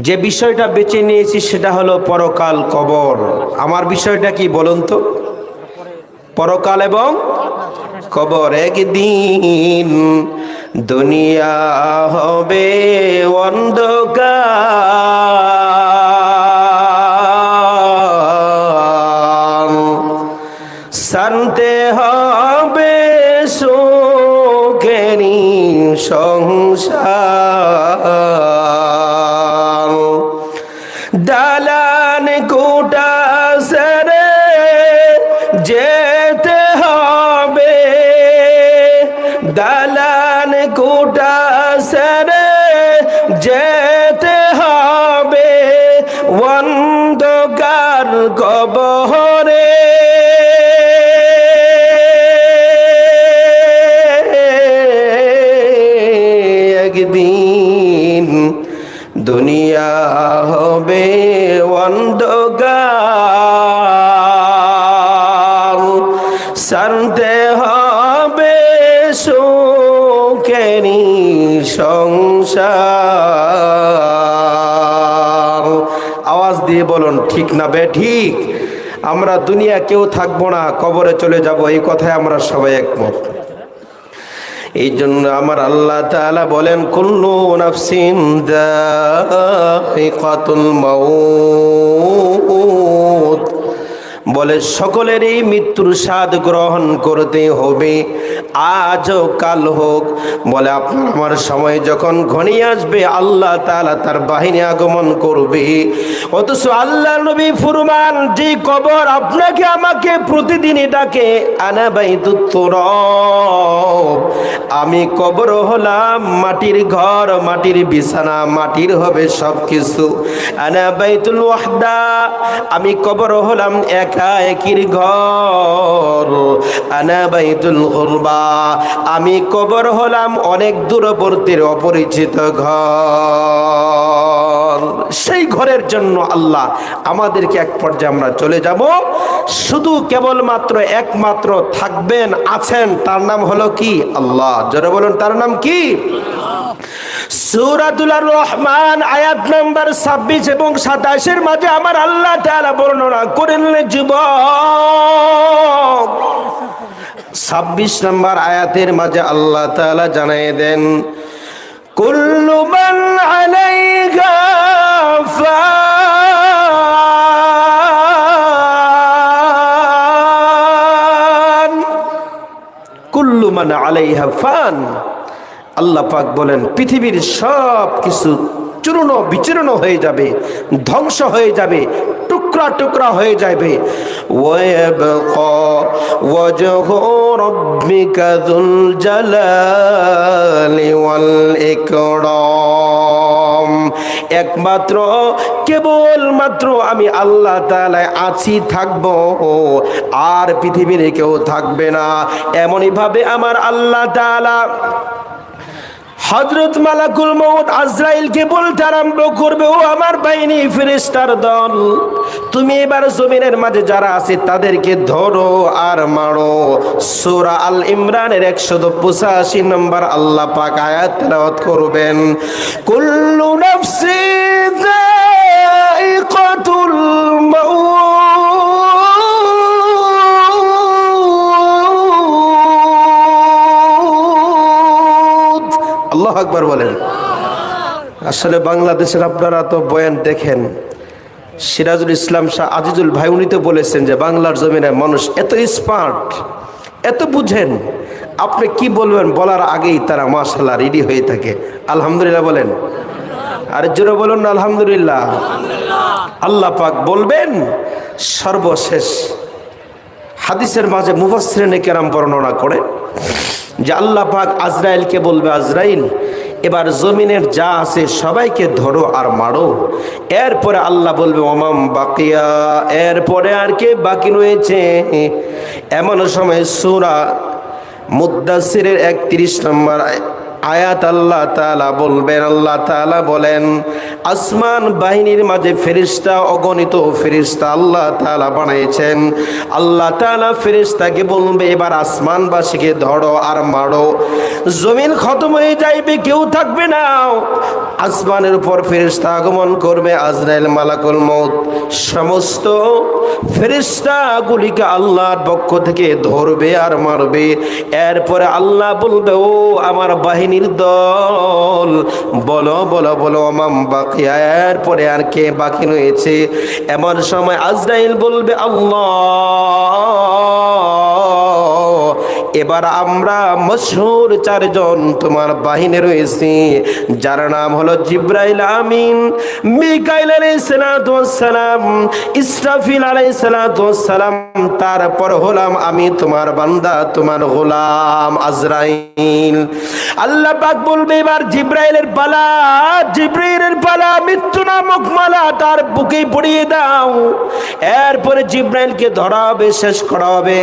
যে বিষয়টা বেছে নিয়েছি সেটা হলো পরকাল, কবর। আমার বিষয়টা কি বলুন তো? পরকাল এবং কবর। একদিন দুনিয়া হবে অন্ধকার, শান্তি হবে সুখেরি সংসার। দালান কোটা সেরে যেতে হবে, দালান কোটা সেরে যেতে হবে অন্ধকার কবরে। একদিন দুনিয়া হবে অন্ধকার, শান্তি হবে সুখেরি সংসার। আওয়াজ দিয়ে বলুন ঠিক না বেঠিক? আমরা দুনিয়া কেউ থাকবো না, কবরে চলে যাব, এই কথায় আমরা সবাই একমত। এই জন্য আমার আল্লাহ তাআলা বলেন কুল্লু নাফসিন যায়িকাতুল মাউত, বলে সকলেরই মৃত্যুর স্বাদ গ্রহণ করতে হবে, আজ হোক কাল হোক। বলে আপনার আমার সময় যখন ঘনিয়ে আসবে আল্লাহ তাআলা তার বাহিনী আগমন করবে। অথচ আল্লাহ নবী ফরমান, যে কবর আপনাকে আমাকে প্রতিদিনই ডাকে, আনা বাইতুত তুরাব, আমি কবর হলাম মাটির ঘর, মাটির বিছানা, মাটির হবে সব কিছু। আনা বাইতুল ওয়াহদা, আমি কবর হলাম একা একির ঘর। আনা বাইতুল গুরবা, আমি কবর হলাম অনেক দূরবর্তীর অপরিচিত ঘর। সেই ঘরের জন্য আল্লাহ আমাদেরকে এক পর্যায়ে আমরা চলে যাব, শুধু কেবলমাত্র একমাত্র থাকবেন, আছেন, তার নাম হলো কি? আল্লাহ। জোরে বলুন তার নাম কি? সূরাতুল রহমান আয়াত নাম্বার 26 এবং 27 মাঝে আমার আল্লাহ তাআলা বর্ণনা করেন, যুবক 26 নম্বর আয়াতের মাঝে আল্লাহ তাআলা জানিয়ে দেন, কুল্লু মান আলাইহা ফান, কুল্লু মান আলাইহা ফান। আল্লাহ পাক বলেন পৃথিবীর সব কিছু চূর্ণ বিচূর্ণ হয়ে যাবে, ধ্বংস হয়ে যাবে, টুকরা টুকরা হয়ে যাবে। ওয়ায়াবকা ওয়াজহু রাব্বিকা যুল জালালি ওয়াল ইকরাম, একমাত্র কেবলমাত্র আমি আল্লাহ তাআলা আছি, থাকবো, আর পৃথিবীর কেউ থাকবে না। এমনই ভাবে আমার আল্লাহ তাআলা হযরত মালাকুল মউত আজরাইলকে বলতে আরম্ভ করবে, ও আমার বাহিনী ফেরেশতার দল, তুমি এবার জমিনের মাঝে যারা আছে তাদেরকে ধরো আর মারো। সূরা আল ইমরানের 185 নম্বর আল্লাহ পাক আয়াত তেলাওয়াত করবেন, কুল্লু নাফসিন যায়িকাতুল মাউত, আল্লাহু আকবার বলেন। আসলে বাংলাদেশের আপনারা তো বয়ান দেখেন, সিরাজুল ইসলাম শাহ আজিজুল ভাই উনি তো বলেছেন যে বাংলার জমিনে মানুষ এত স্মার্ট, এত বুঝেন, আপনি কি বলবেন বলার আগেই তারা মাশাআল্লাহ রেডি হয়ে থাকে। আলহামদুলিল্লাহ বলেন, আর জোরে বলুন না আলহামদুলিল্লাহ। আল্লাহ পাক বলবেন সর্বশেষ হাদিসের মাঝে মুফাসসিরিনে কেরাম বর্ণনা করে যে আল্লাহ পাক আজরাইলকে বলবে, আজরাইল এবার জমিনের যা আছে সবাইকে ধরো আর মারো। এরপরে আল্লাহ বলবে ওমাম বাকিয়া, এরপরে আর কে বাকি রয়েছে? এমন সময় সূরা মুদ্দাসসিরের 31 নম্বর আয়াত আল্লাহ তাআলা বলবেন, আল্লাহ তাআলা বলেন আসমান বাহিনীর মাঝে ফেরেশতা, অগণিত ফেরেশতা আল্লাহ তাআলা বানিয়েছেন। আল্লাহ তাআলা ফেরেশতাকে বলবে এবার আসমানবাসীকে ধরো আর মারো। জমিন খতম হয়ে যাইবে, কেউ থাকবে না। আসমানের উপর ফেরেশতা আগমন করবে, আজরাইল মালাকুল মউত সমস্ত ফেরেশতাগুলিকে আল্লাহর পক্ষ থেকে ধরবে আর মারবে। এরপরে আল্লাহ বলবে ও আমার বাহিনীর দল, বলো বলো বলো আমাম বাকিয়া, এরপরে আর কে বাকি রয়েছে? এমন সময় আজরাইল বলবে আল্লাহ, এবার আমরা মশহুর চারজন তোমার বাহিনী রয়েছে, যার নাম হলো জিব্রাইল আমিন, মিকাইল আলাইহিস সালাতু ওয়াস সালাম, ইসরাফিল আলাইহিস সালাতু ওয়াস সালাম, তারপর হলাম আমি তোমার বান্দা, তোমার গোলাম আজরাইল। আল্লাহ পাক বলবে এবার জিব্রাইলের পালা, জিব্রাইলের পালা, মৃত্যু নামক মালা তার বুকে পড়িয়ে দাও। এরপরে জিব্রাইলকে ধরা হবে, শেষ করা হবে।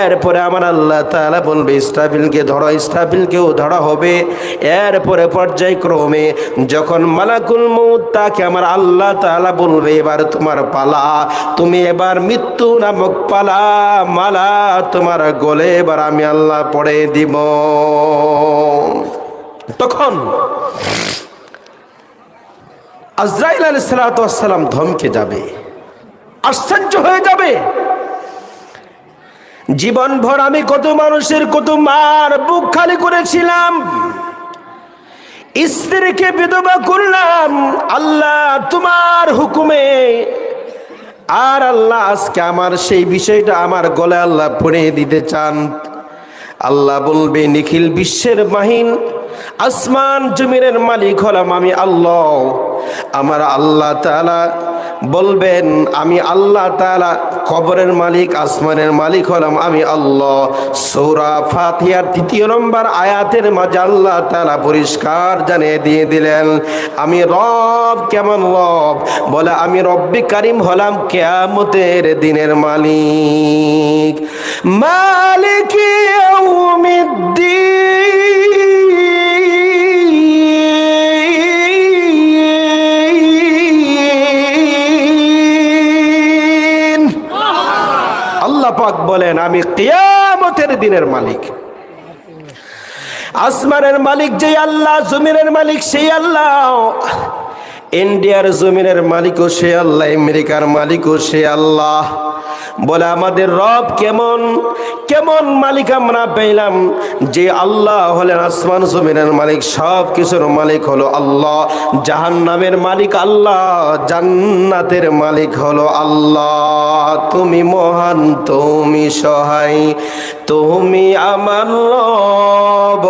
এরপরে আমার আল্লাহ তাআলা বলবে ইসরাফিলকে ধরো, ইসরাফিলকেও ধরা হবে। এরপরে পর্যায়ক্রমে যখন মালাকুল মউত তাকে আমার আল্লাহ তাআলা বলবে এবার তোমার পালা, তুমি এবার মৃত্যু নামক পালা মালা তোমার গলে এবার আমি আল্লাহ পড়ে দিব। তখন আজরাইল আলাইহিস সালাতু ওয়াস সালাম ধমকে যাবে, আশ্চর্য হয়ে যাবে। জীবনভর আমি কত মানুষের কত মার বুক খালি করেছিলাম, স্ত্রীকে বিধবা করলাম আল্লাহ তোমার হুকুমে, আর আল্লাহ আজকে আমার সেই বিষয়টা আমার গলে আল্লাহ পড়ে দিতে চান। আল্লাহ বলবে নিখিল বিশ্বের মাহিন আসমান জমিনের মালিক হলাম আমি আল্লাহ। আমার আল্লাহ তাআলা বলবেন আমি আল্লাহ তাআলা কবরের মালিক, আসমানের মালিক হলাম আমি আল্লাহ। সূরা ফাতিহার 3 নম্বর আয়াতের মাঝে আল্লাহ তাআলা পরিষ্কার জানিয়ে দিয়ে দিলেন আমি রব। কেমন রব? বলে আমি রব্বি কারিম হলাম কিয়ামতের দিনের মালিক, মালিক ইয়াউমিদ্দিন। আল্লাহ পাক বলেন আমি কিয়ামতের দিনের মালিক। আসমানের মালিক যে আল্লাহ, জমিনের মালিক সেই আল্লাহ, ইন্ডিয়ার জমিনের মালিকও সে আল্লাহ, আমেরিকার মালিকও সে আল্লাহ। বলে আমাদের রব কেমন কেমন মালিক আমরা পেলাম, যে আল্লাহ হলেন আসমান জমিনের মালিক, সব কিছুর মালিক হলো আল্লাহ। জাহান্নামের মালিক আল্লাহ, জান্নাতের মালিক হলো আল্লাহ। তুমি মহান, তুমি সহায়, তুমি আমার রব,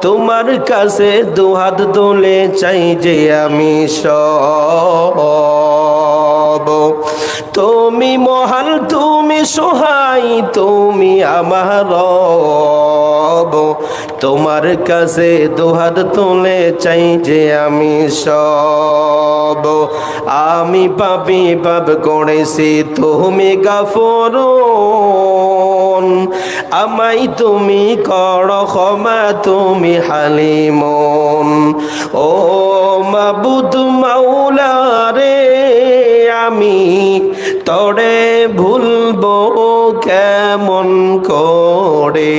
তোমার কাছে দুহাত তুলে চাই যে আমি সব। তুমি মহান, তুমি সহায়, তুমি আমার রব, তোমার কাছে দুহাত তুলে চাই যে আমি সব। আমি পাপী পাপ করেছি, তুমি গাফরুন, আমায় তুমি করো ক্ষমা, তুমি হালিমুন। ও মাবুদ মাওলা রে, আমি তোরে ভুলবো কেমন করে?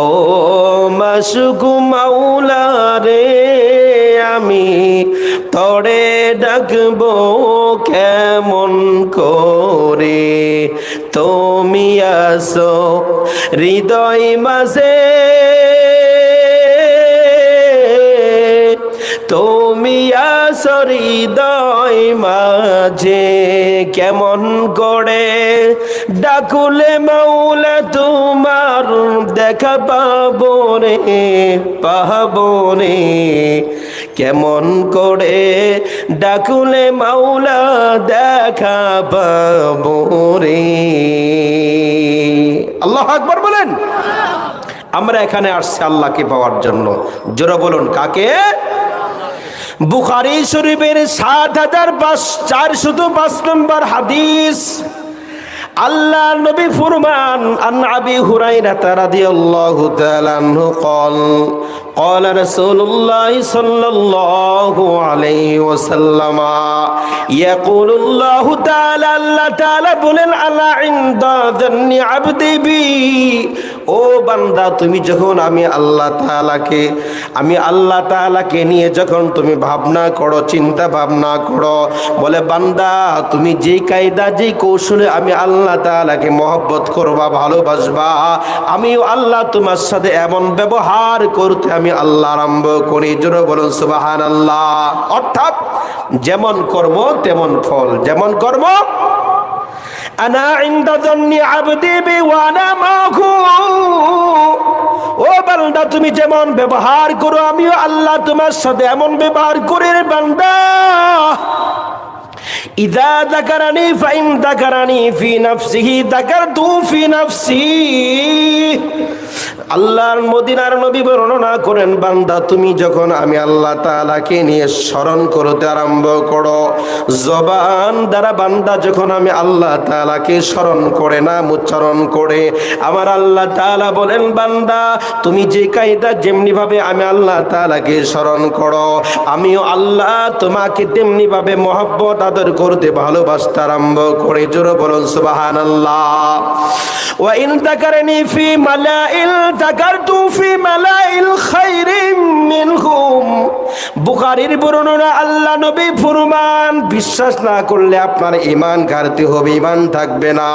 ও মাসুক মাওলা রে, আমি তোরে ডাকবো কেমন করে? তুমি আসো হৃদয় মাঝে, তুমি আসো হৃদয় মাঝে, কেমন করে ডাকুলে মাওলা তোমার দেখা পাবো রে, পাবো রে? কেমন করে ডাকুলে মাওলা দেখা পাবো রে? আল্লাহু আকবার বলেন। আমরা এখানে আসছি আল্লাহকে পাওয়ার জন্য। জোরে বলুন কাকে? বুখারী শরীফের ৭,৪০৫ নম্বর হাদিস, আল্লাহ নবী ফরমান আন আবি হুরায়রা রাদিয়াল্লাহু তাআলা আনহু قال قال رسول الله صلى الله عليه وسلم يقول الله تعالى الله تعالى বলেন আলা ইনদা যান্নি আবদি বি ও বান্দা তুমি যখন আমি আল্লাহ তাআলাকে নিয়ে যখন তুমি ভাবনা করো চিন্তা ভাবনা করো বলে বান্দা তুমি যেই কায়দা যেই কৌশলে আমি আল্লাহ তাআলাকে মহব্বত করবা ভালোবাসবা আমিও আল্লাহ তোমার সাথে এমন ব্যবহার করতে আমি আল্লাহ আরম্ভ করি জোরে বলুন সুবহানাল্লাহ অর্থাৎ যেমন কর্ম তেমন ফল যেমন কর্ম আনা ইনদা যান্নি আবদি বি ওয়া আনা মাহু ও বান্দা তুমি যেমন ব্যবহার করো আমিও আল্লাহ তোমার সাথে এমন ব্যবহার করি রে বান্দা ইযা যাকারানি ফাইন যাকারানি ফি নাফসিহি যাকারতু ফি নফসি আল্লাহর মদিনার নবী বর্ণনা করেন বান্দা তুমি যখন আমি আল্লাহ তাআলাকে নিয়ে স্মরণ করতে আরম্ভ করো জবান দ্বারা বান্দা যখন আমি আল্লাহ তাআলাকে স্মরণ করে না উচ্চারণ করে আমার আল্লাহ তাআলা বলেন বান্দা তুমি যে কায়দা যেমনি ভাবে আমি আল্লাহ তাআলাকে স্মরণ করো আমিও আল্লাহ তোমাকে তেমনি ভাবে মহব্বত আদর করতে ভালোবাসতে আরম্ভ করে জোরে বলুন সুবহানাল্লাহ ওয়া ইন তাকারনি ফি মালাইল তাকারতু ফি মালাইল খায়রিম মিনহুম বুখারীর বর্ণনা আল্লাহ নবী ফরমান বিশ্বাস না করলে আপনার ঈমান ঘাটতি হবে ঈমান থাকবে না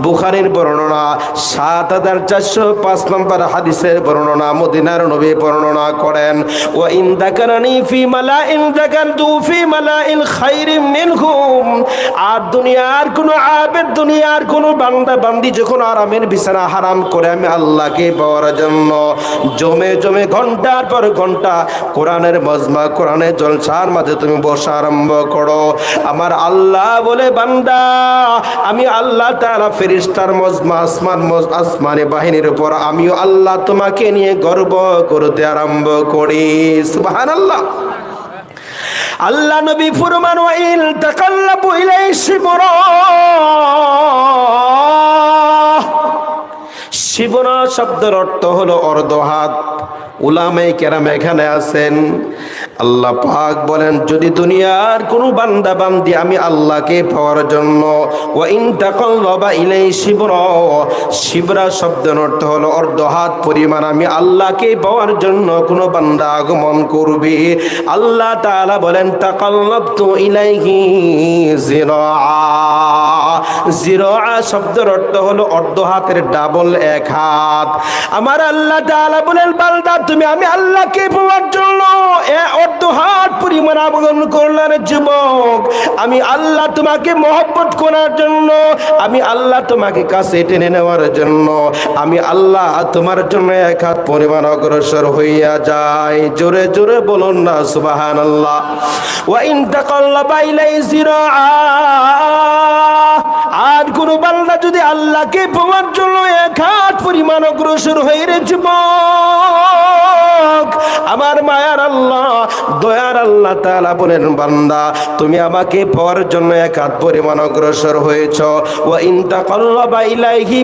বুখারীর বর্ণনা ৭৪০৫ নম্বর হাদিসের বর্ণনা মদিনার নবী বর্ণনা করেন ওয়া ইন তাকারনি ফি মালাইল তাকারতু ফি মালাইল খায়রিম মিনহুম আর দুনিয়ার কোন আবেদ দুনিয়ার কোন বান্দা বান্দি যখন আরামের বিছানা হারাম করে আমি আল্লাহকে পাওয়ার জন্য জমে জমে ঘন্টার পর ঘন্টা কোরআনের মজমা কোরআনের জলসার মাঝে তুমি বসা আরম্ভ করো আমার আল্লাহ বলে বান্দা আমি আল্লাহ তাআলা ফেরেশতার মজমা আসমানি বাহিনীর উপর আমিও আল্লাহ তোমাকে নিয়ে গর্ব করতে আরম্ভ করি সুবহানাল্লাহ আল্লাহ নবী ফরমান ওয়া ইল তাকাল্লাবু ইলাই শিবরা শিবরা শব্দের অর্থ হলো অর্ধ হাত উলামায়ে কেরাম এখানে আছেন আল্লাহ পাক বলেন যদি দুনিয়ার কোনো বান্দা বান্দি আমি আল্লাহকে পাওয়ার জন্য ওয়া ইন তাকাল্লাবা ইলাই শিবরা শিবরা শব্দের অর্থ হলো অর্ধ হাত পরিমাণ আমি আল্লাহকে পাওয়ার জন্য কোনো বান্দা আগমন করবে আল্লাহ তাআলা বলেন তাকাল্লাবতু ইলাইহি জিরা জিরা শব্দের অর্থ হলো অর্ধ হাতের ডাবল এক হাত আমার আল্লাহ তাআলা বলেন বান্দা তুমি আমি আল্লাহকে পাওয়ার জন্য অর্ধ হাত পরিমাণ আগমন করলে যুবক আমি আল্লাহ তোমাকে মহব্বত করার জন্য আমি আল্লাহ তোমাকে কাছে টেনে নেওয়ার জন্য আমি আল্লাহ তোমার জন্য এক হাত পরিমাণ অগ্রসর হইয়া যায় জোরে জোরে বলুন না সুবহানাল্লাহ ওয়া ইন তাকাল্লাবা ইলাই জিরা আর কোন বান্দা যদি আল্লাহকে পাওয়ার জন্য এক হাত পরিমাণ অগ্রসর হয়ে রে যুবক আমার মায়ার আল্লাহ দয়ার আল্লাহ তাআলা বলেন বান্দা তুমি আমাকে পাওয়ার জন্য এক হাত পরিমাণ অগ্রসর হয়েছ ওয়া ইন তাকাল্লাবা ইলাইহি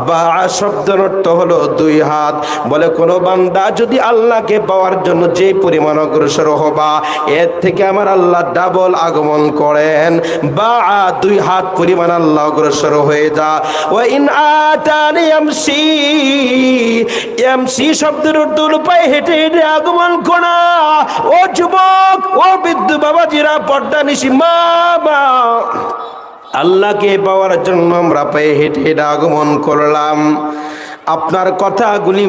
বা শব্দের অর্থ হলো দুই হাত বলে কোন বান্দা যদি আল্লাহকে পাওয়ার জন্য যে পরিমাণ অগ্রসর হবা এর থেকে আমার আল্লাহ ডাবল আগমন করেন বা দুই হাত পরিমাণ আল্লাহ অগ্রসর হয়ে যা ওয়া ইন আতানি ইয়ামশি ইয়ামশি শব্দের অর্থ পায়ে হেঁটে হেঁটে আগমন করা ও যুবক ও বৃদ্ধ বাবাজিরা পর্দা নিশি মা আল্লাহকে পাওয়ার জন্য আমরা পায়ে হেঁটে হেঁটে আগমন করলাম আপনার কথাগুলি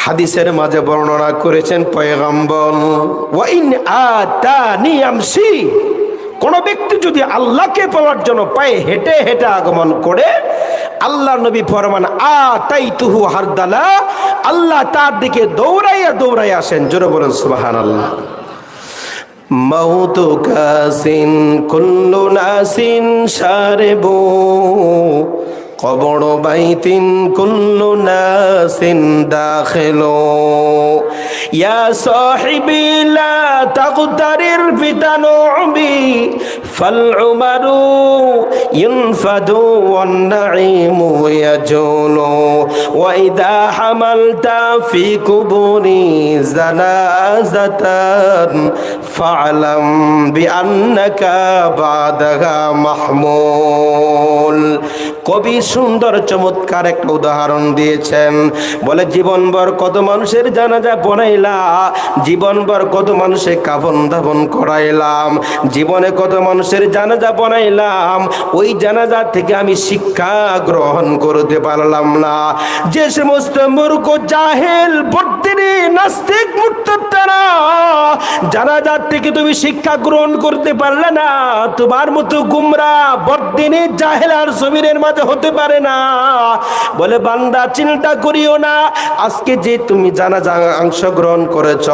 হাদিসের মাঝে বর্ণনা করেছেন পয়গম্বর ওয়া ইন আতানি ইয়ামশি কোন ব্যক্তি যদি আল্লাহকে পাওয়ার জন্য পায়ে হেঁটে হেঁটে আগমন করে আল্লাহ নবী ফরমান আতাইতুহু হারদালা আল্লাহ তার দিকে দৌড়াইয়া দৌড়াইয়া আসেন জোরে বলেন সুবহানাল্লাহ মাউতু কাসিন কুল্লু নাসিন শারিবু কবর বাইতিন কুল্লু নাসিন দাখিলু ইয়া সাহিবি লা তাগতারির বিতানুবি ফাল উমারু ইনফাদু ওয়ান নাঈমু ইয়াজুলু ওয়া ইদা হামালতা ফি কুবুরি জানাজাতান ফা'লাম বিআন্নাকা বাদাহা মাহমুল। কবি সুন্দর চমৎকার একটা উদাহরণ দিয়েছেন। বলে জীবনভর কত মানুষের জানাজা পড়াইলা, জীবনভর কত মানুষের কাফন দাফন করাইলাম, জীবনে কত মানুষের জানাজা পড়াইলাম, ওই জানাজা থেকে আমি শিক্ষা গ্রহণ করতে পারলাম না। যে সমস্ত মূর্খ জাহেল বর্তিনী নাস্তিক মুরতাদরা জানাজা থেকে তুমি শিক্ষা গ্রহণ করতে পারলে না, তোমার মতো গুমরাহ বর্তিনী জাহেল আর জমিনের মাঝে হতে পারে না। বলে বান্দা চিন্তা করিও না, আজকে যে তুমি জানাজা অংশগ্রহণ করেছ,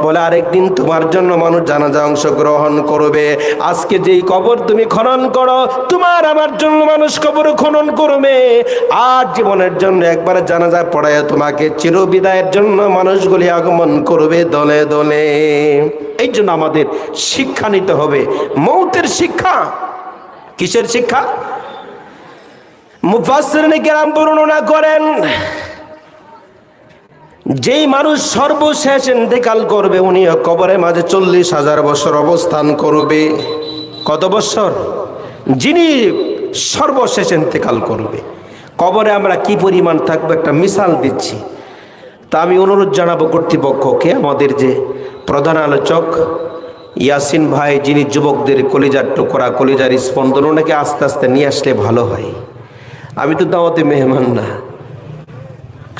বলে আরেকদিন তোমার জন্য মানুষ জানাজা অংশগ্রহণ করবে। আজকে যেই কবর তুমি খনন করো, তোমার আমার জন্য মানুষ কবর খনন করবে। আর জীবনের জন্য একবার জানাজা পড়ায় তোমাকে চিরবিদায়ের জন্য মানুষগুলি আগমন করবে দলে দলে। এই জন্য আমাদের শিক্ষা নিতে হবে, মৌতের শিক্ষা। কিসের শিক্ষা? মুফাসসিরিনে কেরাম বর্ণনা করেন, যেই মানুষ সর্বশেষ ইন্তেকাল করবে উনি কবরের মাঝে 40,000 বছর অবস্থান করবে। কত বছর? যিনি সর্বশেষ ইন্তেকাল করবে কবরে আমরা কি পরিমাণ থাকবো একটা মিসাল দিচ্ছি। তা আমি অনুরোধ জানাবো কর্তৃপক্ষকে, আমাদের যে প্রধান আলোচক ইয়াসিন ভাই, যিনি যুবকদের কলিজার টুকরা, কলিজার স্পন্দন, ওনাকে আস্তে আস্তে নিয়ে আসলে ভালো হয়। আমি তো দাওয়াতে মেহমান না,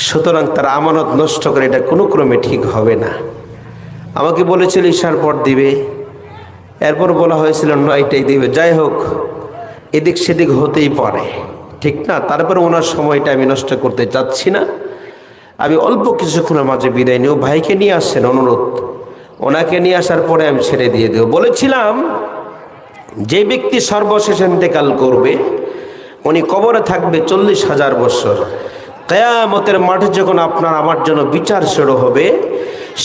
সুতরাং তার আমানত নষ্ট করে এটা কোনো ক্রমে ঠিক হবে না। আমাকে বলেছিল ঈশার পর দিবে, এরপর বলা হয়েছিল 9টায় দিবে। যাই হোক, এদিক সেদিক হতেই পারে, ঠিক না? তারপরে ওনার সময়টা আমি নষ্ট করতে চাচ্ছি না। আমি অল্প কিছুক্ষণের মাঝে বিদায় নিও। ভাইকে নিয়ে আসছেন, অনুরোধ, ওনাকে নিয়ে আসার পরে আমি ছেড়ে দিয়ে দেব। বলেছিলাম যে ব্যক্তি সর্বশেষ ইন্তেকাল করবে উনি কবরে থাকবে 40,000 বছর। কিয়ামতের মাঠে যখন আপনার আমার জন্য বিচার শুরু হবে,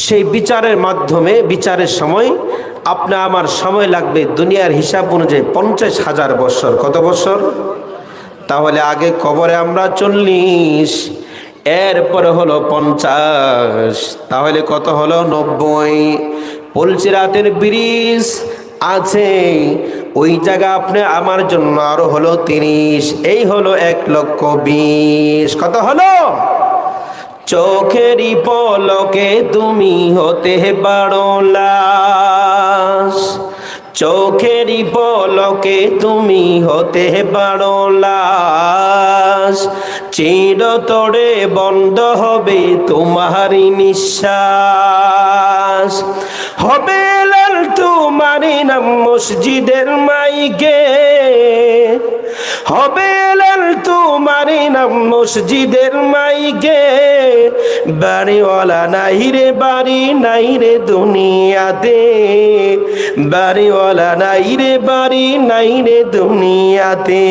সেই বিচারের মাধ্যমে, বিচারের সময় আপনার আমার সময় লাগবে দুনিয়ার হিসাব অনুযায়ী 50,000 বছর। কত বছর? তাহলে আগে কবরে আমরা 40, এরপরে হলো 50, তাহলে কত হলো? 90। পুলসিরাতের ব্রিজ আছে, ওই জায়গা আপনি আমার জন্য আরো হলো 30, এই হলো 1,20,000। কত হলো? চোখেরই পলকে তুমি হতে পারো লাশ, চোখেরই পলকে তুমি হতে পারো লাশ, চিরতরে বন্ধ হবে তোমারই নিঃশ্বাস। হবে লাল তোমারই নাম মসজিদের মাইকে, হবে লাল তোমারই নাম মসজিদের মাইকে। বাড়িওয়ালা নাই রে বাড়ি, নাই রে দুনিয়াতে, বাড়িওয়ালা নাই রে বাড়ি, নাই রে দুনিয়াতে।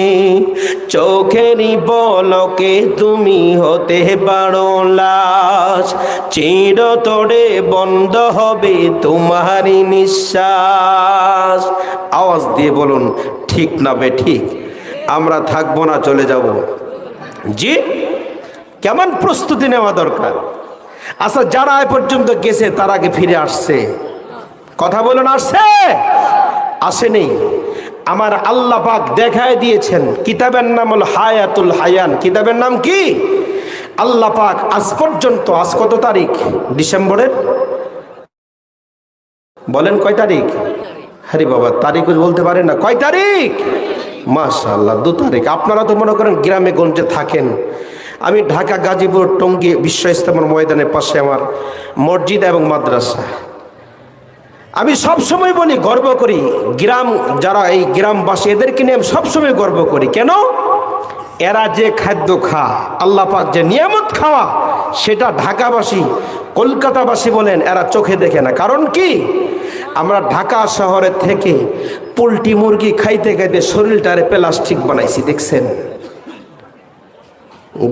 চোখেরই পলকে তুমি হতে পারো লাশ, চিরতরে বন্ধ হবে তোমারই নিঃশ্বাস। আওয়াজ দিয়ে বলুন, ঠিক না বে ঠিক? আমরা থাকবো না, চলে যাব? জি, কেমন প্রস্তুতি নেওয়া দরকার? আচ্ছা, যারা এ পর্যন্ত গেছে তার আগে ফিরে আসছে? কথা বলুন, আসছে? আসেনি? আমার আল্লাহ পাক দেখায় দিয়েছেন, কিতাবের নাম হল হায়াতুল হায়ান। কিতাবের নাম কি? আল্লাহ পাক আজ পর্যন্ত, আজ কত তারিখ ডিসেম্বরের? বলেন কয় তারিখ? আরে বাবা, তারিখ বলতে পারেন না? কয় তারিখ? মাশাআল্লাহ, 2 তারিখ। আপনারা তো মনে করেন গ্রামে গঞ্জে থাকেন। আমি ঢাকা গাজীপুর টঙ্গী বিশ্ব ইস্তেমার ময়দানের পাশে আমার মসজিদ এবং মাদ্রাসা। আমি সবসময় বলি, গর্ব করি, গ্রাম যারা এই গ্রামবাসী এদেরকে নিয়ে আমি সবসময় গর্ব করি। কেন? এরা যে খাদ্য আল্লাহ পাক যে নিয়ামত খাওয়া, সেটা ঢাকাবাসী, কলকাতাবাসী বলেন, এরা চোখে দেখে না। কারণ কি? আমরা ঢাকা শহরে থেকে পোলট্রি মুরগি খাইতে খাইতে শরীরটারে প্লাস্টিক বানাইছি, দেখছেন?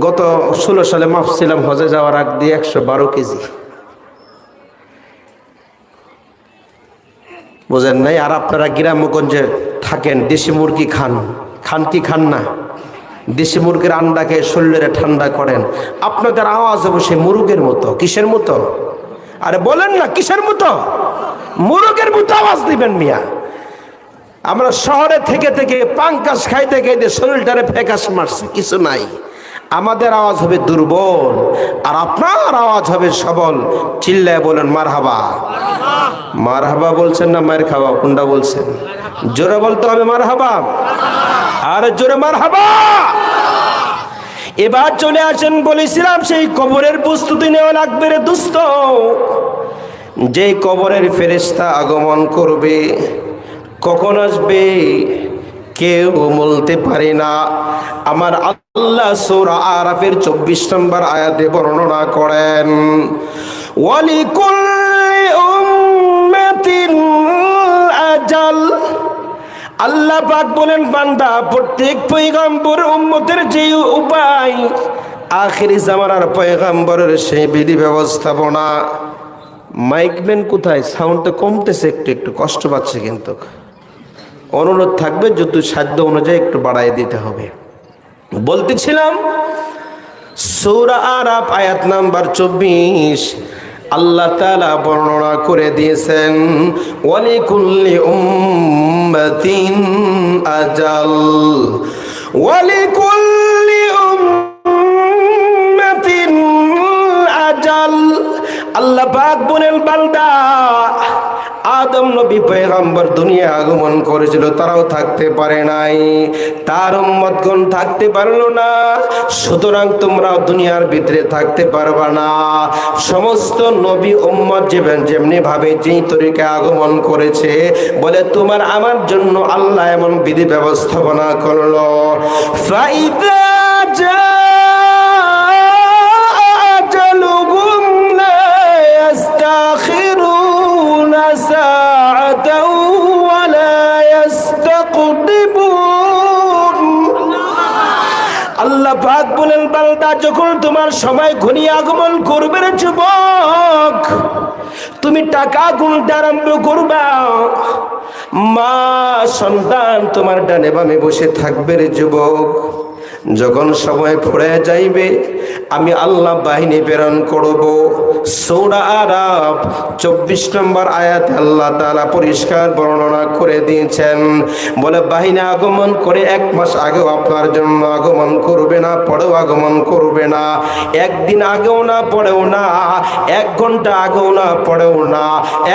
গত 16 সালে মাপছিলাম হজে যাওয়ার আগ দিয়ে 112 কেজি। বোঝেন নাই? আর আপনারা গ্রামগঞ্জে থাকেন, দেশি মুরগি খান, খান কি খান না? দেশি মুরগির আন্ডাকে শরীরে ঠান্ডা করেন, আপনাদের আওয়াজ হবে সেই মুরগের মতো। কিসের মতো? আরে বলেন না, কিসের মতো? মুরগের মতো আওয়াজ দিবেন মিয়া। আমরা শহরে থেকে থেকে পাঙ্কাশ খাইতে খাইতে শরীরটারে ফেকাস মারছে, কিছু নাই। আমাদের আওয়াজ হবে দুর্বল, আর আপনার আওয়াজ হবে সবল। চিল্লায় বলেন মারহাবা। মারহাবা বলছেন না মার খাওয়া? কোনটা বলছেন? জোরে বলতে হবে মারহাবা, আর জোরে মারহাবা। এবার চলে আসেন, বলেছিলাম সেই কবরের প্রস্তুতি নেওয়া লাগবে রে দোস্ত। যে কবরের ফেরেশতা আগমন করবে, কখন আসবে কেউ বলতে পারে না। আমার আল্লাহ সূরা আরাফের 24 নম্বর আয়াতে বর্ণনা করেন, ওয়ালিকুল্লি উম্মাতিন আজাল। আল্লাহ পাক বলেন, বান্দা প্রত্যেক পয়গম্বর উম্মতের যে উপায়, আখিরি জামানার পয়গম্বরের সেই বিধি ব্যবস্থাপনা। মাইকম্যান কোথায়? সাউন্ডটা কমতেছে, একটু একটু কষ্ট পাচ্ছে, কিন্তু অনুরোধ থাকবে যত সাধ্য অনুযায়ী একটু বাড়াই দিতে হবে। বলতেছিলাম সূরা আরাফ আয়াত নাম্বার 24 আল্লাহ তাআলা বর্ণনা করে দিয়েছেন, ওয়ালিকুল্লি উম্মাতিন আজাল, ওয়ালিকুল্লি উম্মাতিন আজাল। আল্লাহ পাক বলেন, বান্দা আদম নবী পয়গম্বর দুনিয়া আগমন করেছিল, তারাও থাকতে পারে নাই, তার উম্মতগণ থাকতে পারলো না। সুতরাং তোমরাও দুনিয়ার ভিতরে থাকতে পারবা না। সমস্ত নবী উম্মত যেমনি ভাবে যেই তরিকা আগমন করেছে, বলে তোমার আমার জন্য আল্লাহ এমন বিধি ব্যবস্থাপনা করলো। ফাইদা আল্লাহ পাক বলেন, বান্দা যখন তোমার সময় ঘনিয়ে আগমন করবে রে যুবক, তুমি টাকা গুনতে আরম্ভ করবা। মা সন্তান তোমার ডানে বামে বসে থাকবে রে যুবক। যখন সময় ফুরে যাইবে, আমি আল্লাহ বাহিনী প্রেরণ করব। সূরা আরাফ 24 নম্বর আয়াতে আল্লাহ তাআলা পরিষ্কার বর্ণনা করে দিয়েছেন, বলে বাহিনী আগমন করে 1 মাস আগেও আপনার জন্য আগমন করবে না, পরেও আগমন করবে না, একদিন আগেও না পরেও না, 1 ঘন্টা আগেও না পরেও না,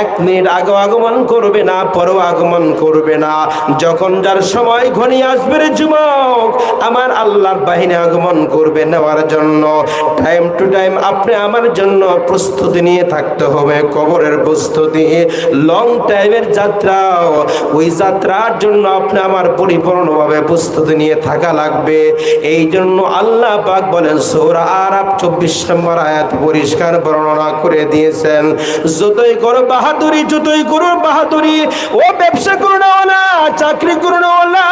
1 মিনিট আগেও আগমন করবে না, পরেও আগমন করবে না। যখন যার সময় ঘনিয়ে আসবে রে যুবক, আমার আল্লাহর বাহিনী আগমন করবে নেওয়ার জন্য। টাইম টু টাইম আপনি আমার জন্য প্রস্তুতি নিয়ে থাকতে হবে। কবরের প্রস্তুতি লং টাইমের যাত্রা, ওই যাত্রার জন্য আপনি আমার পরিপূর্ণভাবে প্রস্তুতি নিয়ে থাকা লাগবে। এই জন্য আল্লাহ পাক বলেন, সূরা আরাফ 24 নম্বর আয়াত পরিষ্কার বর্ণনা করে দিয়েছেন, যতই করো বাহাদুরি, যতই করো বাহাদুরি, ও ব্যবসা করো না, চাকরি করো না,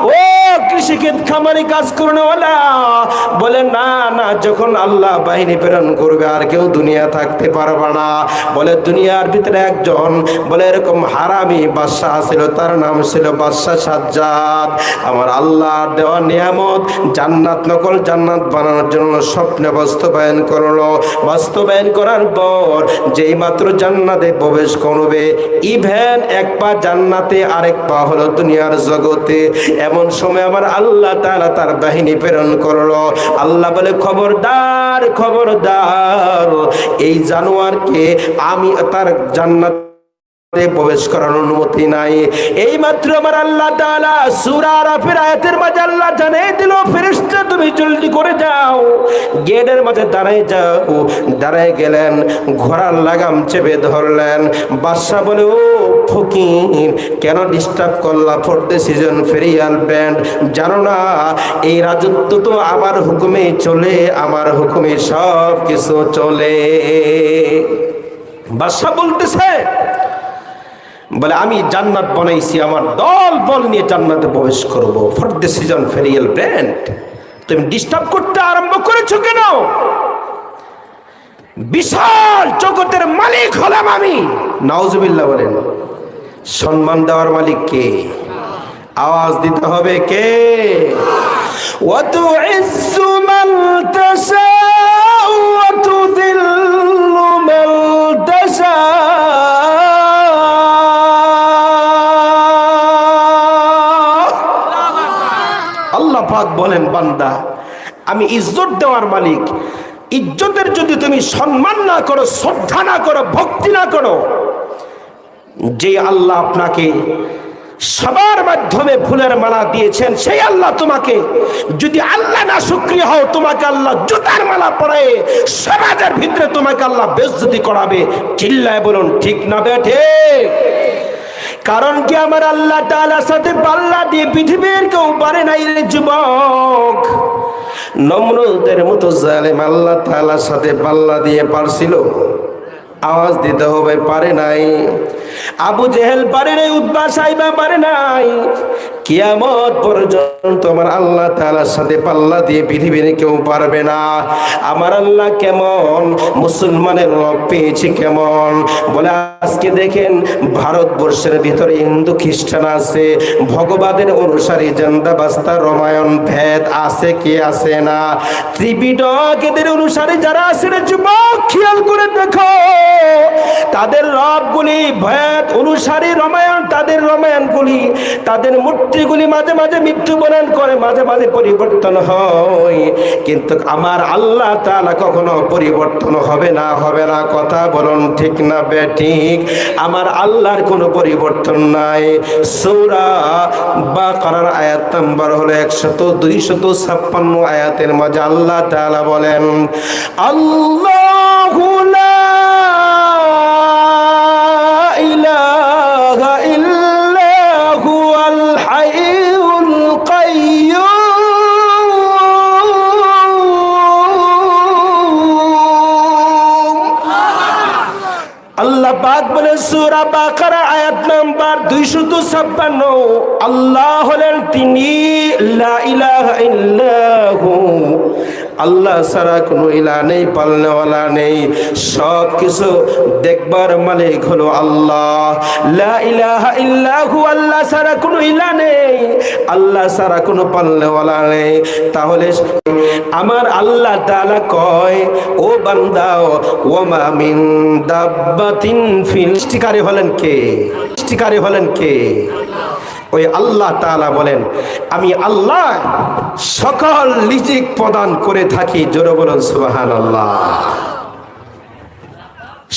ও কৃষিক্ষেত খামারি কাজ করো না, বলে না না, যখন আল্লাহ বাহিনী প্রেরণ করবে আর কেউ দুনিয়া থাকতে পারবে না। বলে দুনিয়ার ভিতরে একজন বলে এরকম হারামি বাদশা ছিল, তার নাম ছিল বাদশা সাজ্জাদ। আমার আল্লাহর দেওয়া নিয়ামত জান্নাত, নকল জান্নাত বানানোর জন্য স্বপ্নে বাস্তবায়ন করলো। বাস্তবায়ন করার পর যেই মাত্র জান্নাতে প্রবেশ করবে, ইভেন 1 পা জান্নাতে, আরেক পা হলো দুনিয়ার জগতে। এমন সময় আমার আল্লাহ তাআলা তার বাহিনী প্রেরণ করলো। আল্লাহ বলে, খবরদার খবরদার, এই জানোয়ারকে আমি তার জান্নাত প্রবেশ করার অনুমতি নাই। এই মাত্র আমার আল্লাহ তাআলা সূরা আরাফের আয়াতের মাঝে আল্লাহ জানিয়ে দিল, ফেরেশতা তুমি জলদি করে যাও, গেটের মাঝে দাঁড়ায় যাও। দাঁড়ায় গেলেন, ঘোড়ার লাগাম চেপে ধরলেন। বাদশা বলে, ও ফকির, কেন ডিস্টার্ব করলা? ফর দ্য সিজন ফেরিয়াল ব্যান্ড, জানো না এই রাজত্ব তো আমার হুকুমে চলে, আমার হুকুমে সব কিছু চলে। বাদশা বলতেছে, বলে আমি জান্নাত বানাইছি, আমার দল বল নিয়ে জান্নাতে প্রবেশ করব, ফর দ্য সিজন ফেরিয়াল ব্যান্ড, তুমি ডিস্টার্ব করতে আরম্ভ করেছো কেন? বিশাল জগতের মালিক হলাম আমি। নাউজুবিল্লাহ বলেন। সম্মান দেওয়ার মালিক কে? আওয়াজ দিতে হবে কে? ওয়া তুইজ্জু মান তাশাউ ওয়া তুযিল্লু মান তাশাউ। আল্লাহ পাক বলেন, বান্দা আমি ইজ্জত দেওয়ার মালিক। ইজ্জতের যদি তুমি সম্মান না করো, শ্রদ্ধা না করো, ভক্তি না করো, যে আল্লাহ আপনাকে সবার মাধ্যমে ফুলের মালা দিয়েছেন, সেই আল্লাহ তোমাকে, যদি আল্লাহ না শুকরিয়া হও, তোমাকে আল্লাহ জুতার মালা পরায়ে সমাজের ভিতরে তোমাকে আল্লাহ বেইজ্জতি করাবে। চিল্লায় বলুন ঠিক না ঠিক? কারণ কি আমার আল্লাহ তাআলার সাথে পাল্লা দিয়ে পৃথিবীর কেউ পারে নাই রে যুবক। নমরুদের মতো জালেম আল্লাহ তাআলার সাথে পাল্লা দিয়ে পারছিল? আওয়াজ দিতে হবে, পারে নাই। আবু জেহেল পারে নাই, উতবা সাইবা পারে নাই। কিয়ামত পর্যন্ত আমার আল্লাহ তাআলার সাথে পাল্লা দিয়ে পৃথিবীর কেউ পারবে না। আমার আল্লাহ কেমন, মুসলমানের রব পেয়েছে কেমন। বলে আজকে দেখেন ভারতবর্ষের ভিতরে হিন্দু খ্রিস্টান আছে, ভগবানের অনুসারী, জান্দাবাস্তা, রামায়ণ, ভেদ আছে কি আছে না? ত্রিপিটক এদের অনুসারী যারা আছে রে যুবক, খেয়াল করে দেখো, তাদের রবগুলি ভেদ অনুসারী, রামায়ণ, তাদের রামায়ণগুলি, তাদের মূর্তিগুলি মাঝে মাঝে মৃত্যুবরণ করে, মাঝে মাঝে পরিবর্তন হয়। কিন্তু আমার আল্লাহ তাআলা কখনো পরিবর্তন হবে না, হবে না। কথা বলুন ঠিক না বেঠিক? আমার আল্লাহর কোনো পরিবর্তন নাই। সূরা বাকারার আয়াত নাম্বার হলো 256 আয়াতের মাঝে আল্লাহ তাআলা বলেন, আল্লাহু লা ইলাহা ইল্লা হুয়াল হাইয়ুল কাইয়্যুম। আল্লাহ পাক বলে সূরা বাকারা আয়াত নাম্বার 256, আল্লাহ হলেন তিনি, লা ইলাহা ইল্লাহু, আল্লাহ ছাড়া কোনো ইলাহ নেই, পালনেওয়ালা নেই, সব কিছু দেখবার মালিক হলো আল্লাহ। লা ইলাহা ইল্লাহু, আল্লাহ ছাড়া কোনো ইলাহ নেই, আল্লাহ ছাড়া কোনো পালনেওয়ালা নেই। তাহলে আমার আল্লাহ তাআলা কয়, ও বান্দা, ওয়ামা মিন দাব্বাতিন ফিল, সৃষ্টিকারী হলেন কে? সৃষ্টিকারী হলেন কে? ওই আল্লাহ তাআলা বলেন, আমি আল্লাহ সকল রিজিক প্রদান করে থাকি। জোরে বলুন সুবহানাল্লাহ।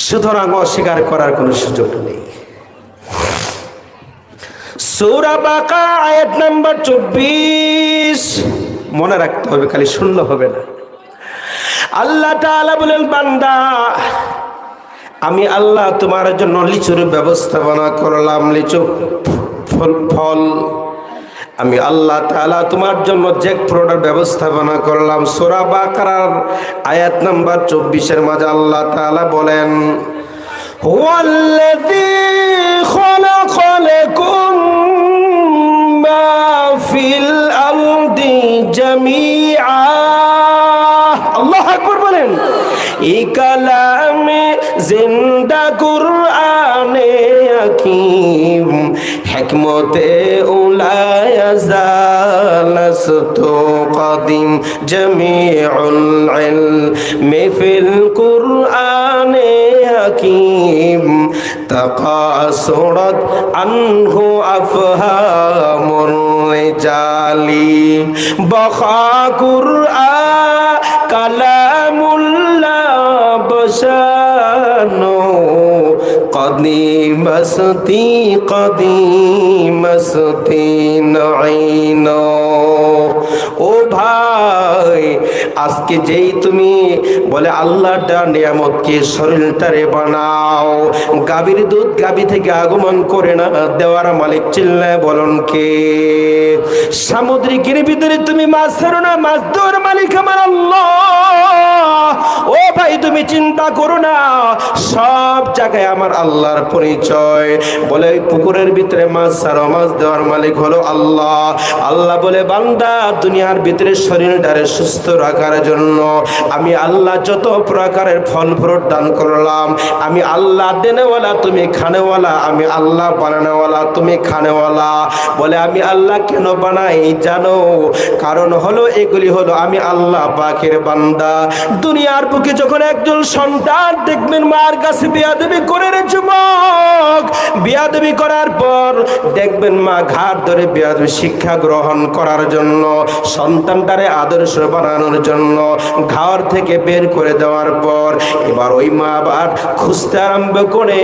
সুতরাং অস্বীকার করার কোনো সুযোগ নেই। সূরা বাকারা আয়াত নাম্বার 24 মনে রাখতে হবে, খালি শুনলে হবে না। আল্লাহ তাআলা বলেন, বান্দা আমি আল্লাহ তোমার জন্য লিচুর ব্যবস্থাপনা করলাম, লিচু ফল। আমি আল্লাহ তাআলা তোমার জন্য জ্যাকফ্রুটের ব্যবস্থাপনা করলাম। সূরা বাকারার আয়াত নাম্বার 24 মাঝে আল্লাহ তাআলা বলেন, হুয়াল্লাযী খালাকা লাকুম মা ফিল আরদি জামিআ। আল্লাহু আকবার বলেন। এই কালামে জিন্দা কুরআনে হাকীম, হিকমতে উলায়া জালাসতু কাদিম, জামিউল ইলমি ফিল কুরআনে হাকীম, তাকাসুরাত আনহু আফহামুর রিজালি, বাখা কুরআন কালামুল্লাহ বসানো, কদিমস্তি কদিমস্তি নাইনো। ও ভাই, আজকে যেই তুমি বলে আল্লাহর নিয়ামতকে শরীরটারে বানাও, গাভীর দুধ গাভী থেকে আগমন করে না দেওয়ার মালিক চিল্লায় বলুন কে? সামুদ্রিকের ভিতরে তুমি মাছ ধরো না, মাছ দেওয়ার মালিক আমার আল্লাহ। ও ভাই, তুমি চিন্তা করো না, সব জায়গায় আমার আল্লাহর পরিচয়। বলে ওই পুকুরের ভিতরে মাছ ছাড়ো, মাছ দেওয়ার মালিক হলো আল্লাহ। আল্লাহ বলে বান্দা দুনিয়ার ভিতরে শরীরটারে সুস্থ রাখার জন্য আমি আল্লাহ যত প্রকারের ফল ফ্রুট দান করলাম। আমি আল্লাহ দেনেওয়ালা, তুমি খানেওয়ালা। আমি আল্লাহ বানানোওয়ালা, তুমি খানেওয়ালা। বলে আমি আল্লাহ কেন বানাই জানো? কারণ হলো এগুলি হলো আমি আল্লাহ পাকের বান্দা। দুনিয়ার বুকে যখন একজন সন্তান দেখবেন মার কাছে বিয়াদবি করে রে যুবক, বিয়াদবি করার পর দেখবেন মা ঘাট ধরে বিয়াদবি শিক্ষা গ্রহণ করার জন্য, সন্তানটারে আদর্শ বানানোর জন্য ঘর থেকে বের করে দেওয়ার পর এবার ওই মা আবার খুঁজতে আরম্ভ করে।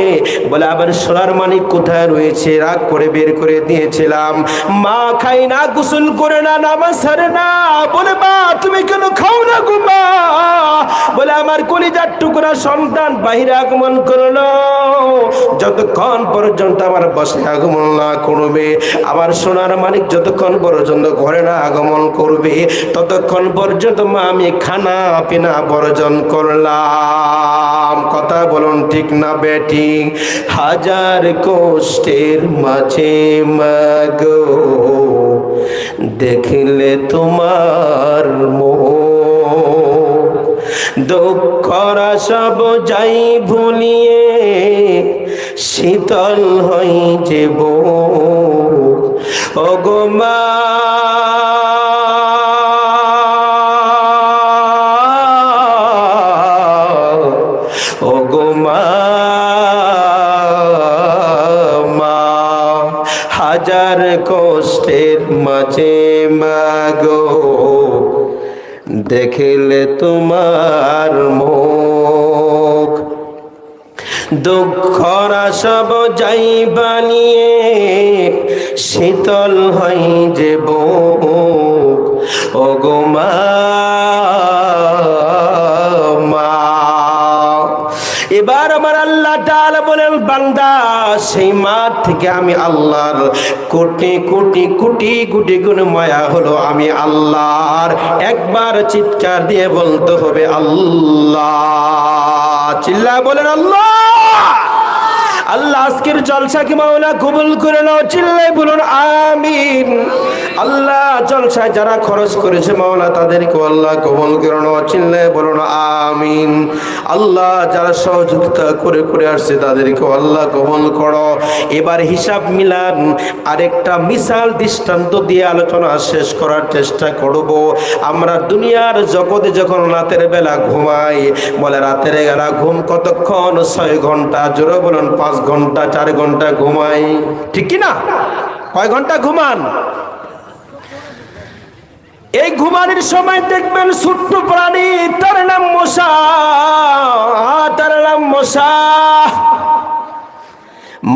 বলে আবার সোনার মানিক কোথায় রয়েছে? রাগ করে বের করে দিয়েছিলাম। মা খাই না, গোসল করে না, নামাজ ছাড়ে না। বলে মা তুমি কেন খাও না গো মা? বলে আমার কলিজার টুকরা সন্তান বাহিরে আগমন করলো, যতক্ষণ পর্যন্ত আমার বসে আগমন না করবে, আমার সোনার মানিক যতক্ষণ পর্যন্ত ঘরে না আগমন করবে, ততক্ষণ পর্যন্ত মা আমি খানা পিনা বর্জন করলাম। কথা বলুন ঠিক না বেটি? হাজার কষ্টের মাঝে মাগো দেখলে তোমার মুখ, দুঃখরা সব যাই ভুলিয়ে শীতল হই যে বুক। ওগো মা ওগো মা, হাজার কষ্টের মাঝে মাগো দেখলে তোমার মুখ, দুঃখরা সব যাই বানিয়ে শীতল হই যে বুক। ওগো মা, এবার আমার আল্লাহ তাআলা বলেন বান্দা সেই মাঠ থেকে আমি আল্লাহর কোটি কোটি কোটি কোটি গুণ মায়া হলো আমি আল্লাহর। একবার চিৎকার দিয়ে বলতে হবে আল্লাহ। চিল্লা বলেন আল্লাহ। আল্লাহ আজকের জলসা কি মাওলা কবুল করে নাও। চিল্লাই বলুন আমিন। আল্লাহ জলসায় যারা খরচ করেছে মাওলা তাদেরকে আল্লাহ কবুল করে নাও। চিল্লাই বলুন আমিন। আল্লাহ যারা সহযোগিতা করে করে আসছে তাদেরকে আল্লাহ কবুল করো। এবার হিসাব মিলান। আরেকটা মিসাল দৃষ্টান্ত দিয়ে আলোচনা শেষ করার চেষ্টা করব। আমরা দুনিয়ার জগতে যখন রাতের বেলা ঘুমাই, বলে রাতের বেলা ঘুম কতক্ষণ? 6 ঘন্টা। জোরে বলুন 5 ঘন্টা 4 ঘন্টা ঘুমাই, ঠিক কি না? কয় ঘন্টা ঘুমান? এই ঘুমানোর সময় দেখবেন ছোট্ট প্রাণী, তার নাম মশা, তার নাম মশা।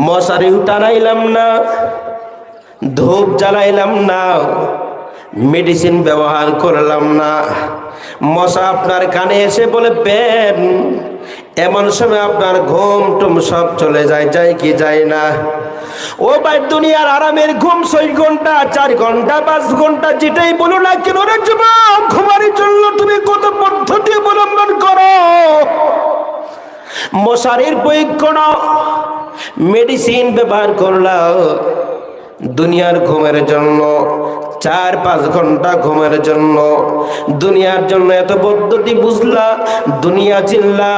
মশারি টানাইলাম না, ধূপ জ্বালাইলাম না, মেডিসিন ব্যবহার করলাম না, মশা আপনার কানে এসে বলে পেন। এমন সময় আপনার ঘুম টুম সব চলে যায়, যায় কি যায় না? ও ভাই দুনিয়ার আরামের ঘুম 6 ঘন্টা 4 ঘন্টা 5 ঘন্টা যেটাই বলো না কেন রে যুবক, ঘুমানোর জন্য তুমি কত পদ্ধতি অবলম্বন করো। মশারির প্রয়োগ করো, মেডিসিন ব্যবহার করলাম দুনিয়ার ঘুমের জন্য, 4-5 ঘন্টা ঘুমের জন্য। দুনিয়ার জন্য এত পদ্ধতি বুঝলা, দুনিয়া চিল্লা।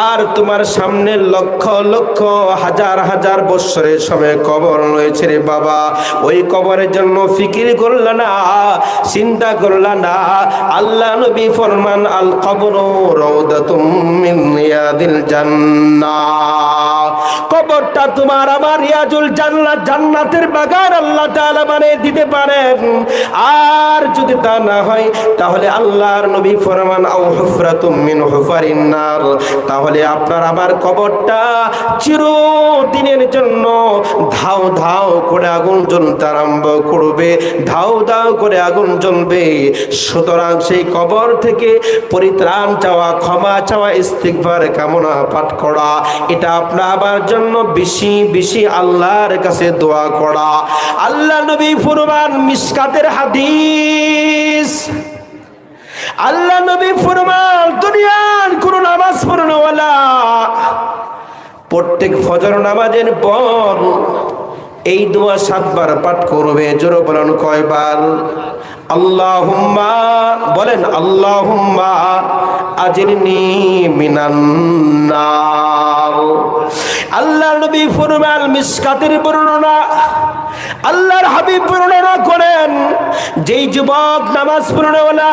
আর তোমার সামনে লক্ষ লক্ষ হাজার হাজার বৎসরের সময় কবর রয়েছে রে বাবা। ওই কবরের জন্য ফিকির করলা না, চিন্তা করলা না। আল্লাহ নবী ফরমান আল কবরু রাউদাতুম মিন রিয়াদিল জান্নাহ। কবরটা তোমার আমার রিয়াজুল জান্নাত, জান্নাতের বাগান আল্লাহ তাআলা বানিয়ে দিতে পারেন। আর যদি তা না হয় তাহলে আল্লাহর নবী ফরমান আও হুফরাতুম মিন হুফারিন নার, তাহলে আপনার আমার কবরটা চিরদিনের জন্য ধাও ধাও করে আগুন জ্বলতে আরম্ভ করবে, ধাও ধাও করে আগুন জ্বলবে। সুতরাং সেই কবর থেকে পরিত্রাণ চাওয়া, ক্ষমা চাওয়া, ইস্তিগফার কামনা পাঠ করা, এটা আপনার আমার জন্য বেশি বেশি আল্লাহর কাছে দোয়া করা। আল্লাহ নবী ফরমান, মিশকাতের হাদিস, আল্লাহ নবী ফরমান দুনিয়ার কোন নামাজ পড়ানোওয়ালা প্রত্যেক ফজর নামাজের পর এই দোয়া 7 বার পাঠ করবে। জোরে বলেন কয়বার? আল্লাহুম্মা, বলেন আল্লাহুম্মা আজিরনি মিনান নার। আল্লাহর নবী ফরমান, মিশকাতের বর্ণনা, আল্লাহর হাবিব বর্ণনা করেন, যেই যুবক নামাজ পড়ে না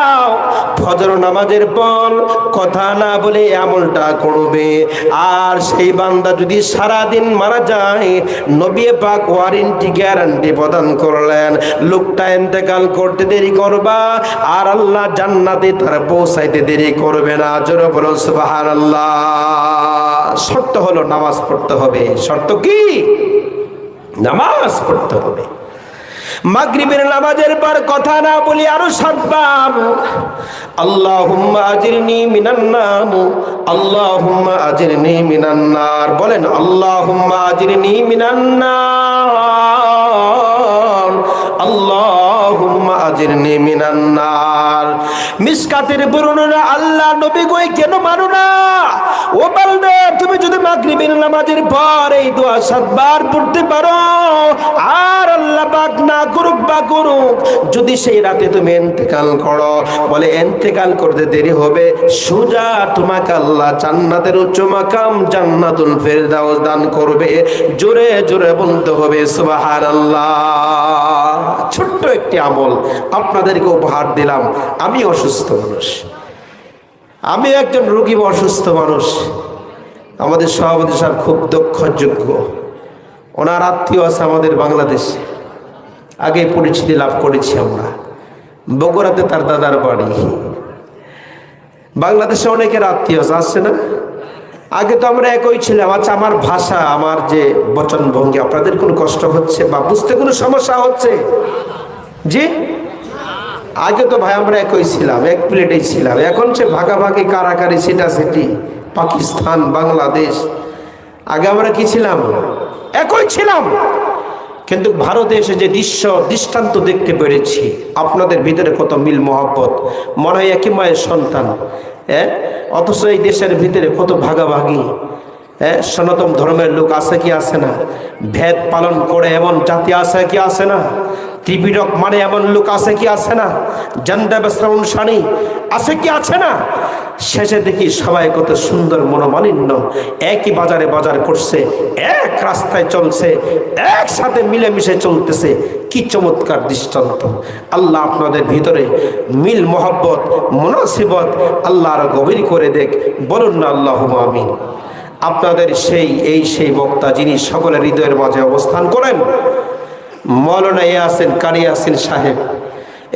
ফজর নামাজের পর কথা না বলে আমলটা করবে, আর সেই বান্দা যদি সারা দিন মারা যায়, নবী পাক ওয়ারেন্টি গ্যারান্টি প্রদান করলেন, লোকটা ইন্তেকাল করতে দেরি করবা আর আল্লাহ জান্নাতে তার পৌঁছাইতে দেরি করবে না। জোরে বলো সুবহানাল্লাহ। শর্ত হলো নামাজ পড়তে হবে। শর্ত কি? নামাজ পড়তে হবে। মাগরিবের নামাজের পর কথা না বলি আরো 7 বার আল্লাহুম্মা আজিরনি মিনান নার, আল্লাহুম্মা আজিরনি মিনান নার। বলেন আল্লাহুম্মা আজিরনি মিনান নার, আল্লাহুম্মা আজিরনি মিনান নার। মিশকাতের বর্ণনা, আল্লাহ নবী কই কেন মানো না? ও বান্দা, তুমি যদি মাগরিবের নামাজের পর এই দোয়া 7 বার পড়তে পারো, আর আল্লাহ পাক না করুক বা করুক, যদি সেই রাতে তুমি ইন্তেকাল করো, বলে ইন্তেকাল করতে দেরি হবে, সোজা তোমাকে আল্লাহ জান্নাতের উচ্চ মাকাম জান্নাতুল ফেরদাউস দান করবে। জোরে জোরে বলতে হবে সুবহানাল্লাহ। ছোট্ট একটি আমল আপনাদেরকে উপহার দিলাম। আমি অসুস্থ মানুষ, আমি একজন রোগী অসুস্থ মানুষ। আমাদের সভাপতি সাহেব খুব দক্ষযোগ্য, ওনার আত্মীয় আছে আমাদের বাংলাদেশে, আগে পরিচিতি লাভ করেছি আমরা। বগুড়াতে তার দাদার বাড়ি। বাংলাদেশে অনেকের আত্মীয় আছে না? আগে তো আমরা একই ছিলাম। আচ্ছা, আমার ভাষা, আমার যে বচন ভঙ্গি আপনাদের কোনো কষ্ট হচ্ছে বা বুঝতে কোনো সমস্যা হচ্ছে? জি, আগে তো ভাই আমরা একই ছিলাম, এক প্লেটেই ছিলাম। এখন সে ভাগাভাগি, কারাকারি, সিটাসিটি, পাকিস্তান, বাংলাদেশ। আগে আমরা কি ছিলাম? একই ছিলাম। কিন্তু ভারতে এসে যে দৃষ্টান্ত দেখতে পেরেছি, আপনাদের ভিতরে কত মিল মহব্বত, মনে হয় একই মায়ের সন্তান। অথচ এই দেশের ভিতরে কত ভাগাভাগি। সনাতন ধর্মের লোক আছে কি আছে না? ভেদ পালন করে এমন জাতি আছে কি আছে না? ত্রিপিটক মানে এমন লোক আছে কি আছে না? জান্দা ব্যবস্থা অনুসারী আছে কি আছে না? শেষে দেখি সবাই কত সুন্দর মনোমালিন্য, একই বাজারে বাজার করছে, এক রাস্তায় চলছে, একসাথে মিলেমিশে চলতেছে। কি চমৎকার দৃষ্টান্ত! আল্লাহ আপনাদের ভিতরে মিল মহব্বত, মুনাসিবত আল্লাহ আরো গভীর করে দেখ। বলুন না আল্লাহুম্মা আমিন। আপনাদের সেই বক্তা যিনি সকলের হৃদয়ের মাঝে অবস্থান করেন, মৌলানা ইয়াসিন কারি ইয়াসিন সাহেব,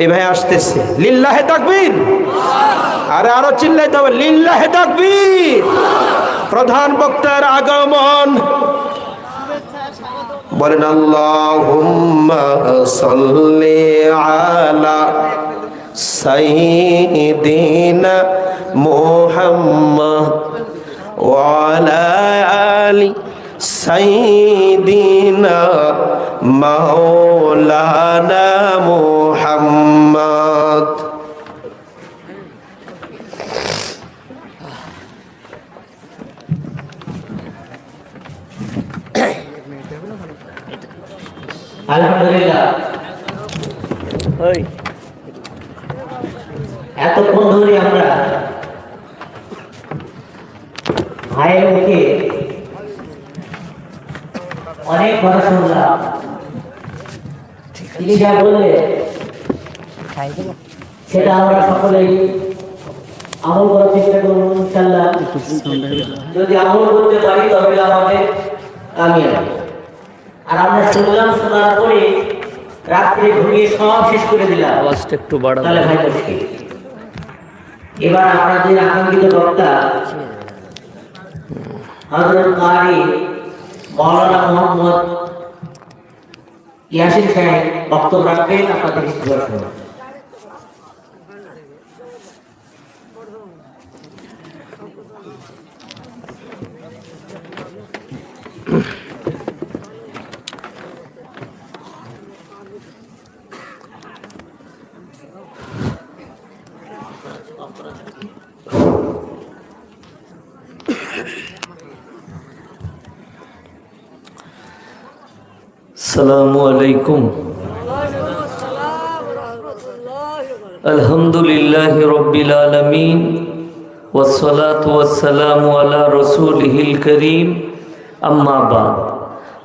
এই ভাই আসতেছে। লিল্লাহে তাকবীর! আরো চিল্লাইতে হবে, লিল্লাহে তাকবীর! প্রধান বক্তার আগমন। বলেন আল্লাহুম্মা সাল্লি আলা সাইয়্যিদিনা মুহাম্মদ ওয়া আলা আলি সাইয়্যিদিনা মাওলানা মুহাম্মদ। আলহামদুলিল্লাহ, এতক্ষণ ধরে আমরা ভাইয়ের মুখে অনেক কথা শুনলাম। তিনি যা বললে সেটা আমরা সকলেই আমল করার চেষ্টা করবো ইনশাআল্লাহ। যদি আমল করতে পারি তবে আমাদের কামিয়াব। আর আমরা শুনলাম, শোনার পরে রাত্রে ঘুমিয়ে সব শেষ করে দিলাম, আওয়াজটা একটু বাড়াবো, তাহলে ভাই মুশকিল। এবার আপনাদের আকাঙ্ক্ষিত বক্তা হযরত কারি মাওলানা মোহাম্মদ ইয়াসিন সাহেব বক্তব্য রাখবেন। আপনাদের কিছু প্রশ্ন। السلام عليكم. الحمد لله رب العالمين والصلاة والسلام على رسوله الكريم أما بعد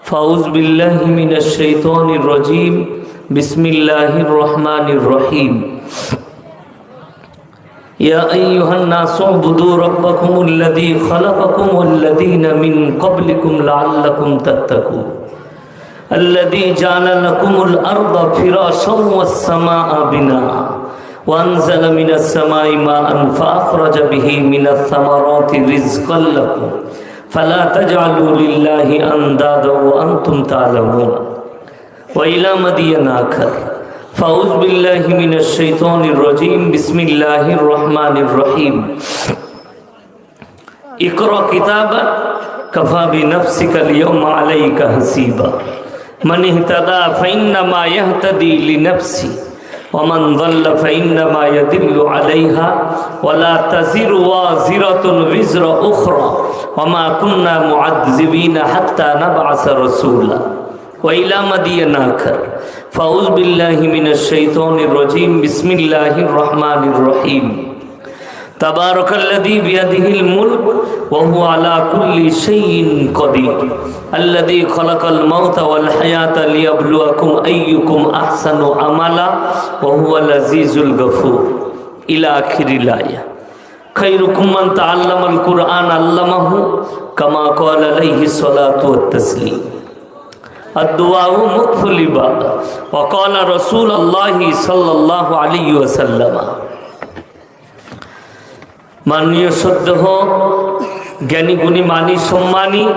فأعوذ بالله من الشيطان الرجيم بسم الله الرحمن الرحيم يا أيها الناس اعبدوا ربكم الذي خلقكم والذين من قبلكم لعلكم تتقون الذي جعل لكم الأرض فراشا والسماء بناء وأنزل من السماء ماء فأخرج به من الثمرات رزقا لكم فلا تجعلوا لله أندادا وأنتم تعلمون وإلى مدين آخر فأعوذ بالله من الشيطان الرجيم بسم الله الرحمن الرحيم اقرأ كتابك كفى بنفسك اليوم عليك حسيبا من اهتدى فإنما يهتدي لنفسه ومن ضل فإنما يدل عليها ولا تزر وازرة وزر أخرى وما كنا معذبين حتى نبعث رسولا وإلى مدين آخر فأعوذ بالله من الشيطان الرجيم بسم الله الرحمن الرحيم تبارك الذي بيده الملك وهو على كل شيء قدير الذي خلق الموت والحياة ليبلوكم أيكم أحسن عملا وهو العزيز الغفور إلى آخر الآية خيركم من تعلم القرآن علمه كما قال عليه الصلاة والتسليم الدعاء مخ العبادة وقال رسول الله صلى الله عليه وسلم মাননীয় শ্রদ্ধেয় জ্ঞানী গুণী মানী সম্মানী